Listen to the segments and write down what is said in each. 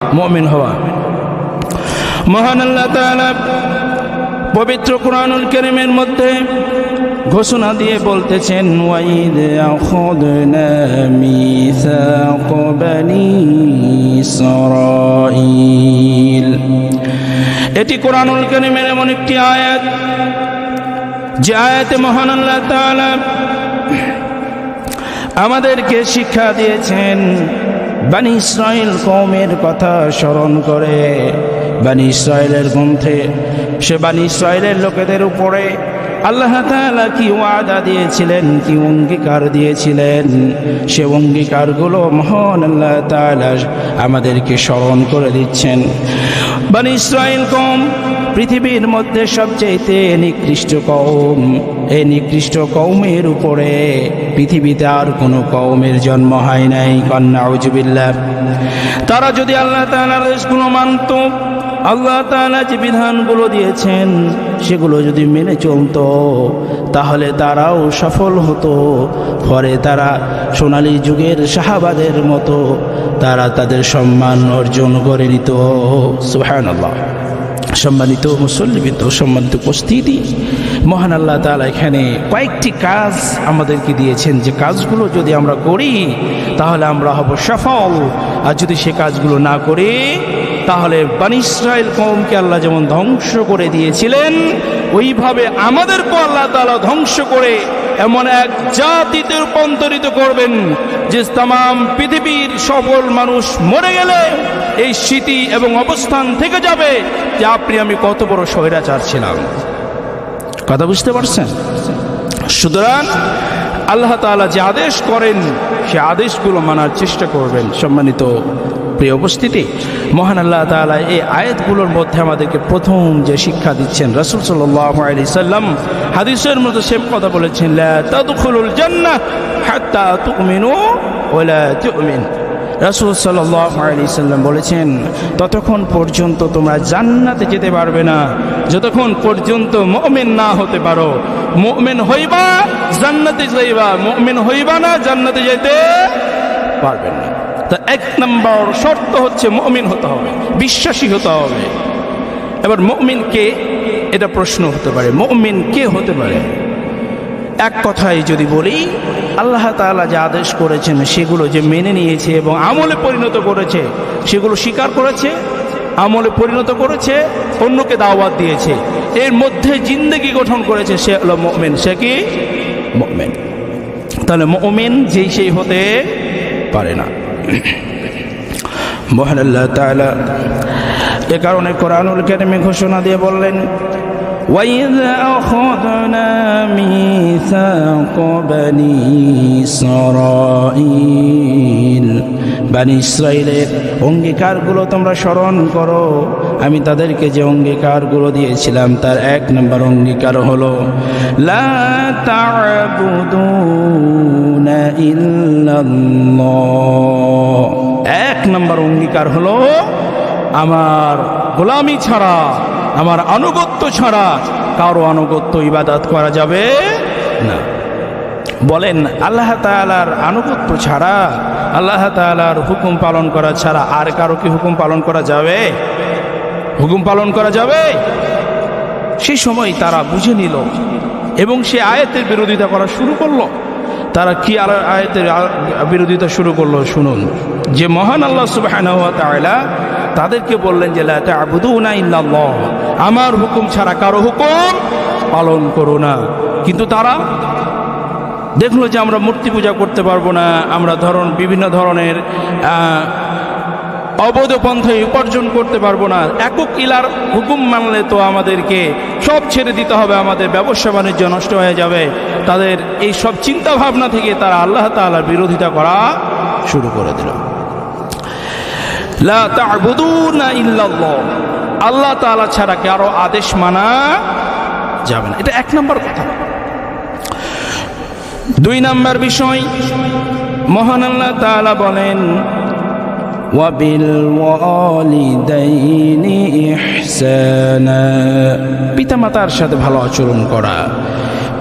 মুমিন হওয়া। মহান আল্লাহ তাআলা পবিত্র কুরআনুল কারীমের মধ্যে ঘোষণা দিয়ে বলতেছেন, ওয়াইদ আখাযনা মিসাক বানি ইসরাঈল। এটি কুরআনুল কারীমের এমন একটি আয়াত যে আয়াতে মহান আল্লাহ তাআলা আমাদেরকে শিক্ষা দিয়েছেন বনি ইসরাঈল কওমের কথা স্মরণ করে। বনি ইসরাঈলের গ্রন্থে সে বনি ইসরাঈলের লোকেদের উপরে আল্লাহ তাআলা কি ওয়াদা দিয়েছিলেন, কি অঙ্গীকার দিয়েছিলেন, সে অঙ্গীকারগুলো মহান আল্লাহ তাআলা আমাদেরকে স্মরণ করে দিচ্ছেন। বনি ইসরাঈল কওম পৃথিবীর মধ্যে সবচেয়ে নিকৃষ্ট কওম। এই নিকৃষ্ট কওমের উপরে পৃথিবীতে আর কোনো কওমের জন্ম হয় নাই। নাউজুবিল্লাহ। তারা যদি আল্লাহ তাআলার আদেশগুলো মানত, আল্লাহ তাআলা যে বিধানগুলো দিয়েছেন সেগুলো যদি মেনে চলতো, তাহলে তারাও সফল হতো। পরে তারা সোনালী যুগের সাহাবাদের মতো তারা তাদের সম্মান অর্জন করে নিত। সুবহানাল্লাহ। সম্মানিত মুসল্লিবৃন্দ, সম্মানিত উপস্থিতি, মহান আল্লাহ তাআলা এখানে কয়েকটি কাজ আমাদেরকে দিয়েছেন যে কাজগুলো যদি আমরা করি তাহলে আমরা হব সফল, আর যদি সে কাজগুলো না করি তাহলে বনি ইসরাঈল কওমকে আল্লাহ যেমন ধ্বংস করে দিয়েছিলেন, ওইভাবে আমাদেরকে আল্লাহ তাআলা ধ্বংস করে এমন এক জাতিতে রূপান্তরিত করবেন যে তামাম পৃথিবীর সকল মানুষ মরে গেলে এই স্মৃতি এবং অবস্থান থেকে যাবে যে আপনি আমি কত বড় স্বৈরাচার ছিলাম। কথা বুঝতে পারছেন? সুতরাং আল্লাহ তাআলা যে আদেশ করেন সে আদেশগুলো মানার চেষ্টা করবেন। সম্মানিত প্রিয় উপস্থিতি, মহান আল্লাহ তাআলা এই আয়াতগুলোর মধ্যে আমাদেরকে প্রথম যে শিক্ষা দিচ্ছেন, রাসূল সাল্লাল্লাহু আলাইহি সাল্লাম হাদিসের মধ্যে সে কথা বলেছেন, লা তাদখুলুল জান্নাহ হাত্তা তুমিনু ওয়া লা তুমিন। রাসূল সাল্লাল্লাহু আলাইহি সাল্লাম বলেছেন, ততক্ষণ পর্যন্ত তোমরা জান্নাতে যেতে পারবে না যতক্ষণ পর্যন্ত মুমিন না হতে পারো। মুমিন হইবা জান্নাতে যাইবা, মুমিন হইবা না জান্নাতে যেতে পারবেন না। তা এক নম্বর শর্ত হচ্ছে মুমিন হতে হবে, বিশ্বাসী হতে হবে। এবার মুমিন কে, এটা প্রশ্ন হতে পারে, মুমিন কে হতে পারে? এক কথায় যদি বলি, আল্লাহ তাআলা যে আদেশ করেছেন সেগুলো যে মেনে নিয়েছে এবং আমলে পরিণত করেছে, সেগুলো স্বীকার করেছে, আমলে পরিণত করেছে, অন্যকে দাওয়াত দিয়েছে, এর মধ্যে জিন্দেগি গঠন করেছে, সে হলো মুমিন। সে কি? মুমিন। তাহলে মুমিন যেই সেই হতে পারে না। মহান আল্লাহ তাআলা এ কারণে কোরআনুল কারীমে ঘোষণা দিয়ে বললেন, وَإِذْ أَخَذْنَا مِيثَاقَ بَنِي إِسْرَائِيلَ। বনি ইসরাঈলের অঙ্গীকারগুলো তোমরা স্মরণ করো। আমি তাদেরকে যে অঙ্গীকারগুলো দিয়েছিলাম তার এক নম্বর অঙ্গীকার হলো, লা তা'বুদুনা ইল্লাল্লাহ। এক নম্বর অঙ্গীকার হলো, আমার গোলামি ছাড়া, আমার আনুগত্য ছাড়া কারো আনুগত্য ইবাদত করা যাবে না। বলেন, আল্লাহ তাআলার আনুগত্য ছাড়া, আল্লাহ তাআলার হুকুম পালন করা ছাড়া আর কারো কি হুকুম পালন করা যাবে? হুকুম পালন করা যাবে? সেই সময় তারা বুঝে নিল এবং সে আয়াতের বিরোধিতা করা শুরু করলো। তারা কি আয়াতের বিরোধিতা শুরু করলো শুনুন। যে মহান আল্লাহ সুবহানাহু ওয়া তাআলা তাদেরকে বললেন যে লা তা'বুদুনা ইল্লাল্লাহ, আমার হুকুম ছাড়া কারো হুকুম পালন করো না। কিন্তু তারা দেখলো যে আমরা মূর্তি পূজা করতে পারবো না, আমরা বিভিন্ন ধরনের অবৈধ পন্থায় উপার্জন করতে পারবো না, একক ইলার হুকুম মানলে তো আমাদেরকে সব ছেড়ে দিতে হবে, আমাদের ব্যবসা বাণিজ্য নষ্ট হয়ে যাবে। তাদের এই সব চিন্তা ভাবনা থেকে তারা আল্লাহ তাআলার বিরোধিতা করা শুরু করে দিল। লা তা'বুদুনা ইল্লাল্লাহ, আল্লাহ তাআলা ছাড়া কারো আদেশ মানা যাবে না। এটা এক নম্বর কথা। দুই নম্বর বিষয়, মহান আল্লাহ তাআলা বলেন, ওয়াবিল ওয়ালিদাইনি ইহসানা, পিতামাতার সাথে ভালো আচরণ করা।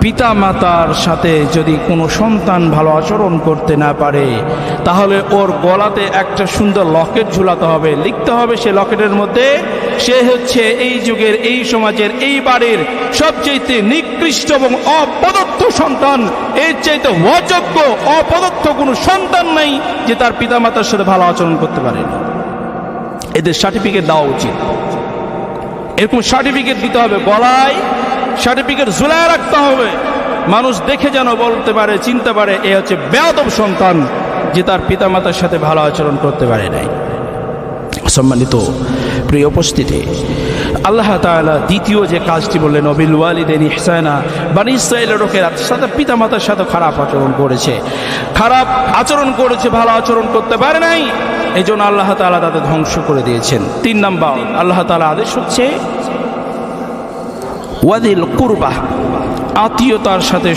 পিতা মাতার সাথে যদি কোনো সন্তান ভালো আচরণ করতে না পারে, তাহলে ওর গলাতে একটা সুন্দর লকেট ঝুলাতে হবে, লিখতে হবে সে লকেটের মধ্যে সে হচ্ছে এই যুগের, এই সমাজের, এই বাড়ির সবচেয়ে নিকৃষ্ট এবং অপদার্থ সন্তান। এর চাইতে অযোগ্য অপদার্থ কোনো সন্তান নাই যে তার পিতা মাতার সাথে ভালো আচরণ করতে পারে না। এদের সার্টিফিকেট দেওয়া উচিত। এরকম সার্টিফিকেট দিতে হবে, গলায় সার্টিফিকেট ঝুলায় রাখতে হবে, মানুষ দেখে যেন বলতে পারে, চিনতে পারে এ হচ্ছে বেয়াদব সন্তান যে তার পিতা মাতার সাথে ভালো আচরণ করতে পারে নাই। সম্মানিত প্রিয় উপস্থিতি, আল্লাহ তাআলা দ্বিতীয় যে কাজটি বললেন, ওয়াবিল ওয়ালিদাইনি ইহসানা, বনী ইসরাঈলের লোকেরা সাথে পিতা মাতার সাথে খারাপ আচরণ করেছে, ভালো আচরণ করতে পারে নাই, এই জন্য আল্লাহ তাআলা তাদের ধ্বংস করে দিয়েছেন। 3 নম্বর আল্লাহ তাআলা আদেশ হচ্ছে ওয়াদিল কুরবা, আত্মীয়তার সাথে